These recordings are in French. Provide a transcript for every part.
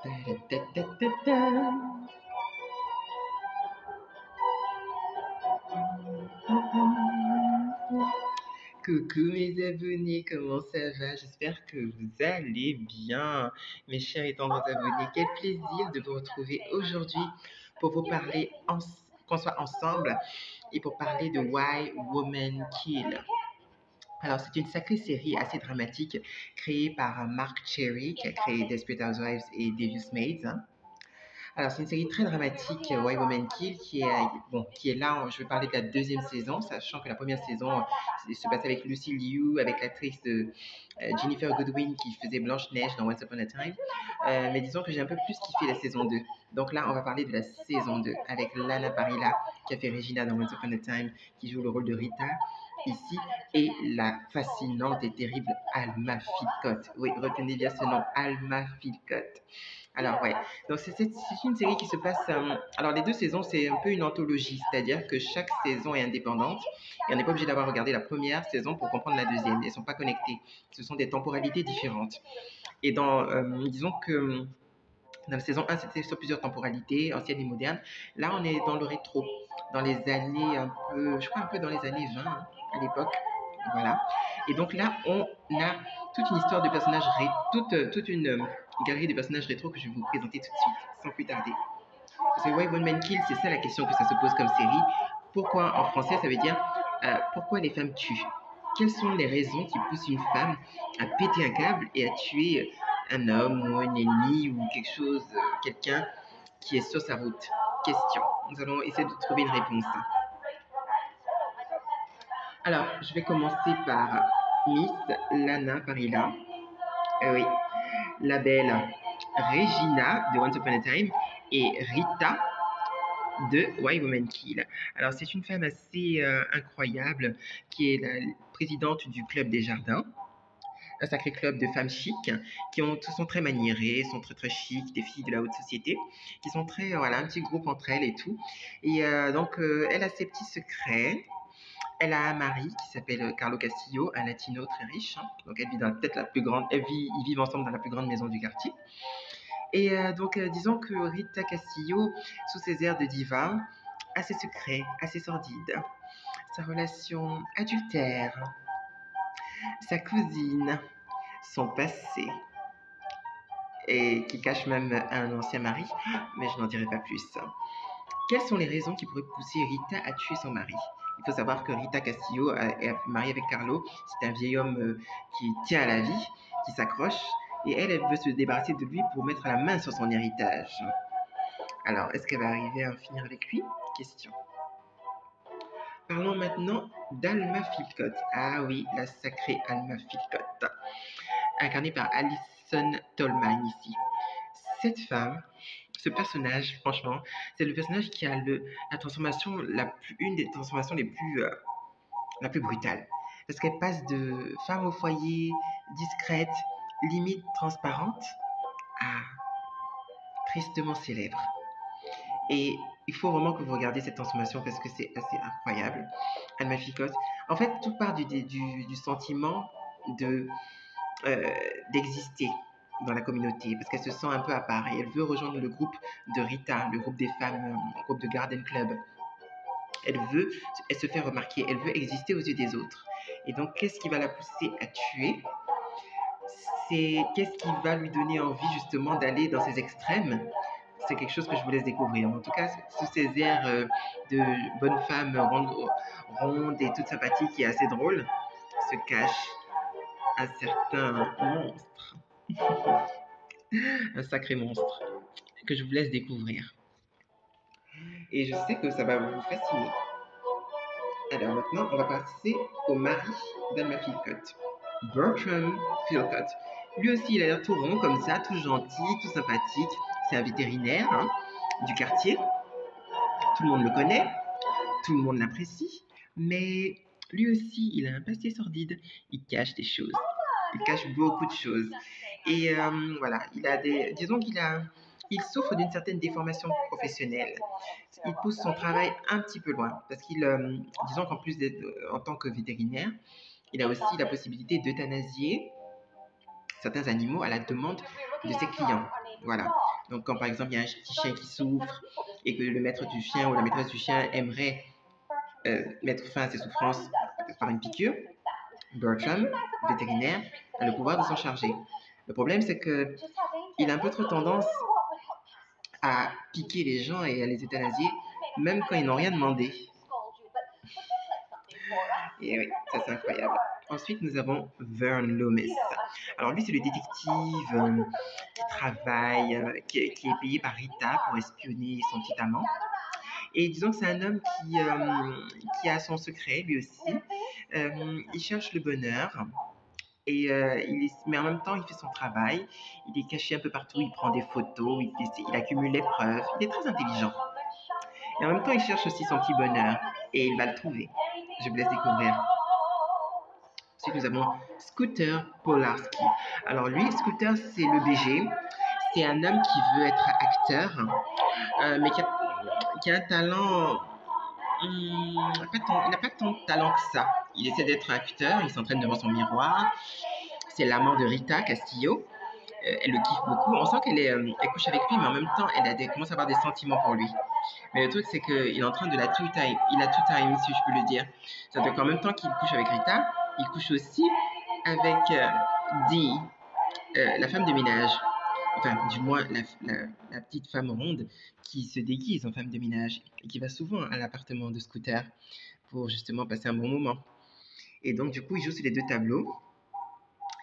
Ta-da-ta-ta-ta-ta. Coucou mes abonnés, comment ça va? J'espère que vous allez bien, mes chers et tendres abonnés. Quel plaisir de vous retrouver aujourd'hui pour vous parler, qu'on soit ensemble et pour parler de Why Women Kill. Alors, c'est une sacrée série assez dramatique créée par Mark Cherry, qui a créé Desperate Housewives et Devious Maids, hein. Alors, c'est une série très dramatique, Why Women Kill, qui est là. Je vais parler de la deuxième saison, sachant que la première saison se passe avec Lucy Liu, avec l'actrice de Jennifer Goodwin qui faisait Blanche-Neige dans Once Upon a Time. Mais disons que j'ai un peu plus kiffé la saison 2. Donc là, on va parler de la saison 2 avec Lana Parrilla qui a fait Regina dans Once Upon a Time, qui joue le rôle de Rita ici, et la fascinante et terrible Alma Philpott. Oui, retenez bien ce nom, Alma Philpott. Alors, ouais. Donc, c'est une série qui se passe. Alors, les deux saisons, c'est un peu une anthologie, c'est-à-dire que chaque saison est indépendante et on n'est pas obligé d'avoir regardé la première saison pour comprendre la deuxième. Elles ne sont pas connectées. Ce sont des temporalités différentes. Et disons que dans la saison 1, c'était sur plusieurs temporalités, anciennes et modernes. Là, on est dans le rétro, dans les années un peu, je crois un peu dans les années 20, hein, à l'époque. Voilà. Et donc là, on a toute une histoire de personnages, toute une galerie de personnages rétro que je vais vous présenter tout de suite, sans plus tarder. Parce que Why Women Kill, c'est ça la question que ça se pose comme série. Pourquoi, en français, ça veut dire pourquoi les femmes tuent? Quelles sont les raisons qui poussent une femme à péter un câble et à tuer un homme ou un ennemi ou quelque chose, quelqu'un qui est sur sa route? Question. Nous allons essayer de trouver une réponse. Alors, je vais commencer par Miss Lana Parrilla. Oui, la belle Regina de Once Upon a Time et Rita de Why Women Kill. Alors, c'est une femme assez incroyable qui est la présidente du Club des Jardins, un sacré club de femmes chics qui sont très maniérées, sont très très chics, des filles de la haute société, qui sont très, voilà, un petit groupe entre elles et tout. Et donc, elle a ses petits secrets. Elle a un mari qui s'appelle Carlo Castillo, un latino très riche. Hein. Donc, elle vit dans peut-être la plus grande, ils vivent ensemble dans la plus grande maison du quartier. Et donc, disons que Rita Castillo, sous ses airs de diva, a ses secrets, assez sordides. Sa relation adultère, sa cousine, son passé, et qui cache même un ancien mari, mais je n'en dirai pas plus. Quelles sont les raisons qui pourraient pousser Rita à tuer son mari? Il faut savoir que Rita Castillo est mariée avec Carlo. C'est un vieil homme qui tient à la vie, qui s'accroche, et elle veut se débarrasser de lui pour mettre la main sur son héritage. Alors, est-ce qu'elle va arriver à en finir avec lui? Question. Parlons maintenant d'Alma Philpott. Ah oui, la sacrée Alma Philpott, incarnée par Alison Tolman ici. Cette femme, ce personnage, franchement, c'est le personnage qui a la transformation, une des transformations la plus brutale. Parce qu'elle passe de femme au foyer, discrète, limite transparente, à tristement célèbre. Et il faut vraiment que vous regardiez cette transformation parce que c'est assez incroyable. Alma Philpott. En fait, tout part du sentiment d'exister dans la communauté parce qu'elle se sent un peu à part et elle veut rejoindre le groupe de Rita, le groupe des femmes, le groupe de Garden Club. Elle se fait remarquer, elle veut exister aux yeux des autres. Et donc, qu'est-ce qui va la pousser à tuer? Qu'est-ce qui va lui donner envie justement d'aller dans ces extrêmes? C'est quelque chose que je vous laisse découvrir. En tout cas, sous ces airs de bonne femme ronde et toute sympathique et assez drôle, se cache un certain monstre. Un sacré monstre que je vous laisse découvrir. Et je sais que ça va vous fasciner. Alors maintenant, on va passer au mari d'Alma Philpott, Bertram Philpott. Lui aussi, il a l'air tout rond comme ça, tout gentil, tout sympathique. C'est un vétérinaire hein, du quartier. Tout le monde le connaît, tout le monde l'apprécie. Mais lui aussi, il a un passé sordide. Il cache des choses. Il cache beaucoup de choses. Et voilà, disons il souffre d'une certaine déformation professionnelle. Il pousse son travail un petit peu loin parce disons qu'en plus d'être en tant que vétérinaire, il a aussi la possibilité d'euthanasier certains animaux à la demande de ses clients. Voilà. Donc, quand par exemple il y a un petit chien qui souffre et que le maître du chien ou la maîtresse du chien aimerait mettre fin à ses souffrances par une piqûre, Bertram, vétérinaire, a le pouvoir de s'en charger. Le problème, c'est que il a un peu trop tendance à piquer les gens et à les euthanasier, même quand ils n'ont rien demandé. Et oui, ça c'est incroyable. Ensuite, nous avons Vern Loomis. Alors lui, c'est le détective qui travaille, qui est payé par Rita pour espionner son petit amant. Et disons que c'est un homme qui a son secret, lui aussi. Il cherche le bonheur. Et mais en même temps, il fait son travail. Il est caché un peu partout. Il prend des photos. Il accumule les preuves. Il est très intelligent. Et en même temps, il cherche aussi son petit bonheur. Et il va le trouver. Je vous laisse découvrir. Ensuite, nous avons Scooter Polarski. Alors lui, Scooter, c'est le BG. C'est un homme qui veut être acteur, mais qui a un talent. Il n'a pas tant de talent que ça. Il essaie d'être acteur, il s'entraîne devant son miroir. C'est l'amant de Rita Castillo. Elle le kiffe beaucoup. On sent elle couche avec lui, mais en même temps, commence à avoir des sentiments pour lui. Mais le truc, c'est qu'il est en train de la two-time. Il a two-time, si je peux le dire. C'est-à-dire qu'en même temps qu'il couche avec Rita, il couche aussi avec Dee, la femme de ménage. Enfin, du moins, la petite femme ronde qui se déguise en femme de ménage et qui va souvent à l'appartement de Scooter pour justement passer un bon moment. Et donc, du coup, il joue sur les deux tableaux.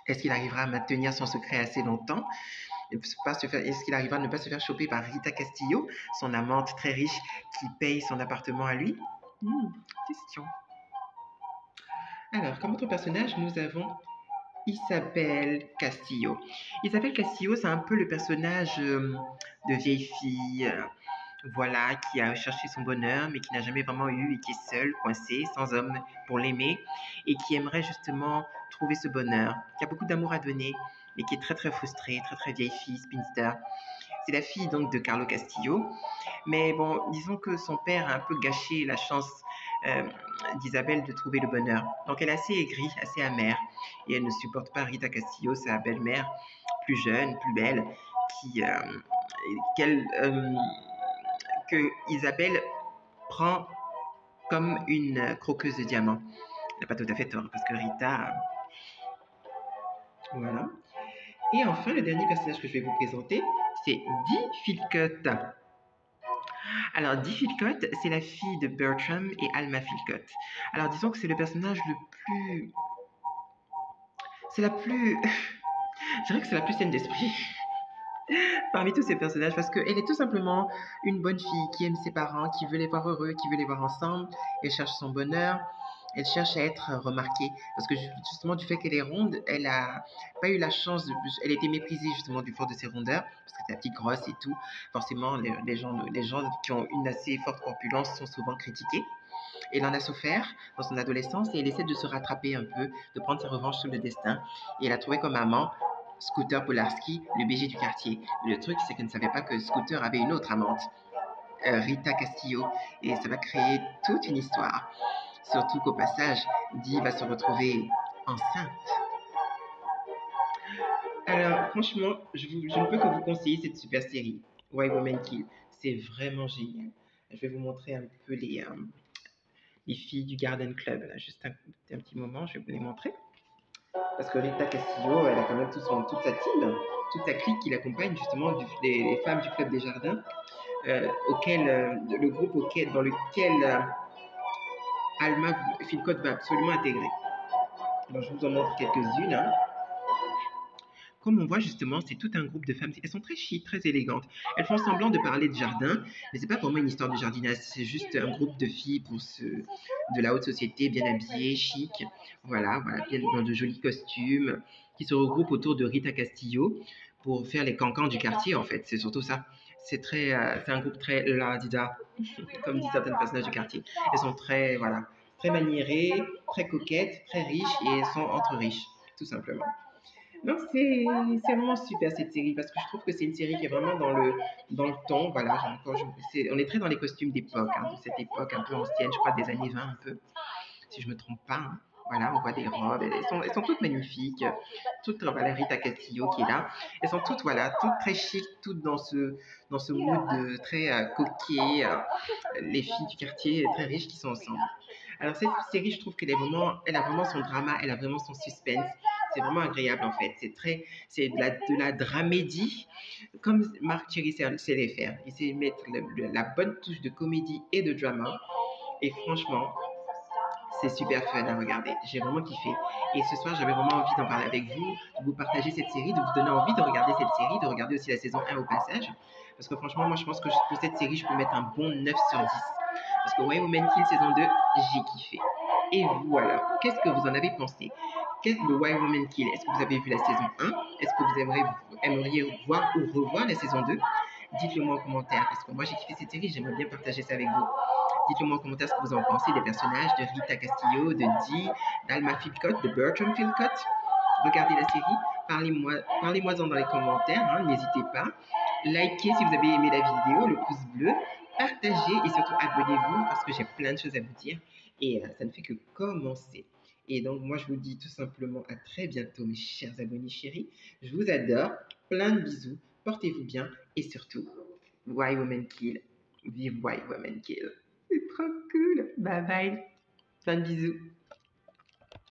Est-ce qu'il arrivera à maintenir son secret assez longtemps? Est-ce qu'il arrivera à ne pas se faire choper par Rita Castillo, son amante très riche qui paye son appartement à lui? Question. Alors, comme autre personnage, nous avons Isabelle Castillo. Isabelle Castillo, c'est un peu le personnage de vieille fille, voilà, qui a cherché son bonheur, mais qui n'a jamais vraiment eu et qui est seule, coincée, sans homme pour l'aimer, et qui aimerait justement trouver ce bonheur, qui a beaucoup d'amour à donner, mais qui est très très frustrée, très très vieille fille, spinster. C'est la fille donc de Carlo Castillo, mais bon, disons que son père a un peu gâché la chance d'Isabelle de trouver le bonheur. Donc elle est assez aigrie, assez amère, et elle ne supporte pas Rita Castillo, sa belle-mère, plus jeune, plus belle, que Isabelle prend comme une croqueuse de diamants. Elle n'a pas tout à fait tort, parce que Rita... Voilà. Et enfin, le dernier personnage que je vais vous présenter, c'est Dee Philcott. Alors, Dee Philcott, c'est la fille de Bertram et Alma Philcott. Alors, disons que c'est le personnage le plus... C'est la plus... Je dirais que c'est la plus saine d'esprit parmi tous ces personnages, parce qu'elle est tout simplement une bonne fille qui aime ses parents, qui veut les voir heureux, qui veut les voir ensemble. Elle cherche son bonheur. Elle cherche à être remarquée, parce que justement du fait qu'elle est ronde, elle n'a pas eu la chance, elle a été méprisée justement du fait de ses rondeurs, parce que c'est la petite grosse et tout. Forcément, les gens qui ont une assez forte corpulence sont souvent critiqués. Elle en a souffert dans son adolescence et elle essaie de se rattraper un peu, de prendre sa revanche sur le destin. Et elle a trouvé comme amant Scooter Polarski, le BG du quartier. Mais le truc, c'est qu'elle ne savait pas que Scooter avait une autre amante, Rita Castillo, et ça va créer toute une histoire. Surtout qu'au passage, Dee va se retrouver enceinte. Alors, franchement, je ne peux que vous conseiller cette super série, Why Women Kill. C'est vraiment génial. Je vais vous montrer un peu les filles du Garden Club. Là, juste un petit moment, je vais vous les montrer. Parce que Rita Castillo, elle a quand même toute sa team, toute sa clique qui l'accompagne justement, les femmes du Club des Jardins, le groupe dans lequel Alma Philcott va absolument intégrer. Alors, je vous en montre quelques-unes. Hein. Comme on voit justement, c'est tout un groupe de femmes. Elles sont très chic, très élégantes. Elles font semblant de parler de jardin, mais c'est pas vraiment une histoire de jardinage. C'est juste un groupe de filles de la haute société, bien habillées, chic. Voilà, bien dans de jolis costumes, qui se regroupent autour de Rita Castillo pour faire les cancans du quartier. En fait, c'est surtout ça. C'est un groupe très la-dida, comme disent certains personnages du quartier. Elles sont très maniérées, très coquettes, très riches et elles sont entre riches, tout simplement. Donc c'est vraiment super cette série parce que je trouve que c'est une série qui est vraiment dans le ton. Voilà, on est très dans les costumes d'époque, de cette époque un peu ancienne, je crois des années 20 un peu, si je me trompe pas. Hein. Voilà, on voit des robes, elles sont toutes magnifiques, toutes, voilà, Rita Castillo qui est là. Elles sont toutes, voilà, toutes très chic, toutes dans ce mood de très coquet, les filles du quartier très riches qui sont ensemble. Alors cette série, je trouve elle a vraiment son drama, elle a vraiment son suspense. C'est vraiment agréable en fait. C'est de la dramédie, comme Marc Thierry sait les faire. Il sait mettre la bonne touche de comédie et de drama. Et franchement, c'est super fun à regarder. J'ai vraiment kiffé. Et ce soir, j'avais vraiment envie d'en parler avec vous, de vous partager cette série, de vous donner envie de regarder cette série, de regarder aussi la saison 1 au passage. Parce que franchement, moi, je pense que pour cette série, je peux mettre un bon 9 sur 10. Parce que Why Woman Kill saison 2, j'ai kiffé. Et vous alors, qu'est-ce que vous en avez pensé? Qu'est-ce que Why Woman Kill? Est-ce que vous avez vu la saison 1? Est-ce que vous aimeriez voir ou revoir la saison 2? Dites-le moi en commentaire, parce que moi j'ai kiffé cette série, j'aimerais bien partager ça avec vous. Dites-le moi en commentaire ce que vous en pensez des personnages de Rita Castillo, de Dee, d'Alma Philcott, de Bertram Philcott. Regardez la série, parlez-moi-en dans les commentaires, hein, n'hésitez pas. Likez si vous avez aimé la vidéo, le pouce bleu, partagez et surtout abonnez-vous parce que j'ai plein de choses à vous dire et ça ne fait que commencer. Et donc moi je vous dis tout simplement à très bientôt mes chers abonnés chéris. Je vous adore, plein de bisous, portez-vous bien et surtout, Why Women Kill, vive Why Women Kill. C'est trop cool. Bye bye. Plein de bisous.